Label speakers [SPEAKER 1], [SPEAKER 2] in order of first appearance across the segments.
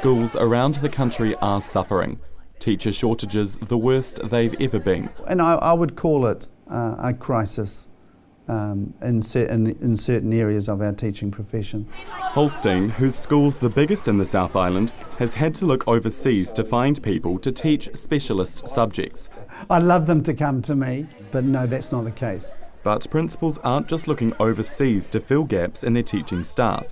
[SPEAKER 1] schools around the country are suffering. Teacher shortages the worst they've ever been.
[SPEAKER 2] And I would call it a crisis in certain areas of our teaching profession.
[SPEAKER 1] Holstein, whose school's the biggest in the South Island, has had to look overseas to find people to teach specialist subjects.
[SPEAKER 2] I'd love them to come to me, but no, that's not the case.
[SPEAKER 1] But principals aren't just looking overseas to fill gaps in their teaching staff.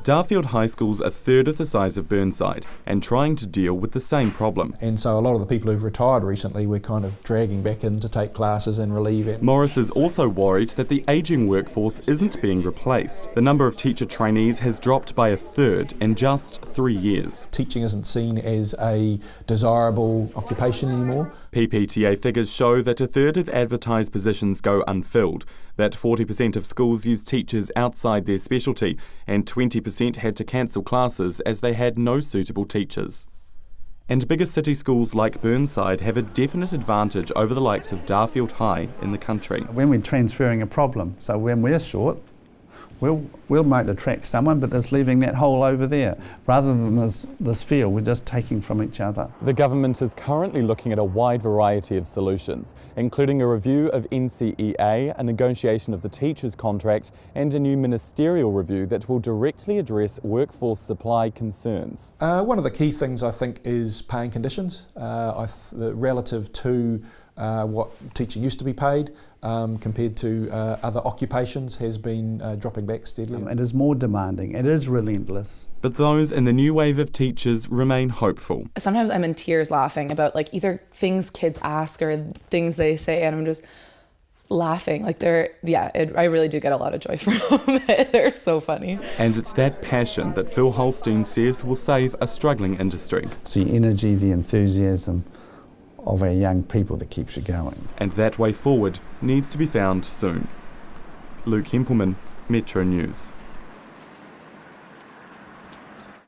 [SPEAKER 1] Darfield High School's a third of the size of Burnside and trying to deal with the same problem.
[SPEAKER 3] And so a lot of the people who've retired recently we're kind of dragging back in to take classes and relieve it.
[SPEAKER 1] Morris is also worried that the ageing workforce isn't being replaced. The number of teacher trainees has dropped by a third in just 3 years.
[SPEAKER 3] Teaching isn't seen as a desirable occupation anymore.
[SPEAKER 1] PPTA figures show that a third of advertised positions go unfilled, that 40% of schools use teachers outside their specialty, and 20% had to cancel classes as they had no suitable teachers. And bigger city schools like Burnside have a definite advantage over the likes of Darfield High in the country.
[SPEAKER 2] When we're transferring a problem, so when we're short, we might attract someone, but there's leaving that hole over there. Rather than this field, we're just taking from each other.
[SPEAKER 1] The government is currently looking at a wide variety of solutions, including a review of NCEA, a negotiation of the teachers' contract, and a new ministerial review that will directly address workforce supply concerns.
[SPEAKER 3] One of the key things I think is paying conditions, relative to what teaching used to be paid compared to other occupations has been dropping back steadily.
[SPEAKER 2] It is more demanding, it is relentless.
[SPEAKER 1] But those in the new wave of teachers remain hopeful.
[SPEAKER 4] Sometimes I'm in tears laughing about like either things kids ask or things they say, and I'm just laughing. Like I really do get a lot of joy from them. They're so funny.
[SPEAKER 1] And it's that passion that Phil Holstein says will save a struggling industry.
[SPEAKER 2] It's the energy, the enthusiasm of our young people that keeps you going.
[SPEAKER 1] And that way forward needs to be found soon. Luke Hempleman, Metro News.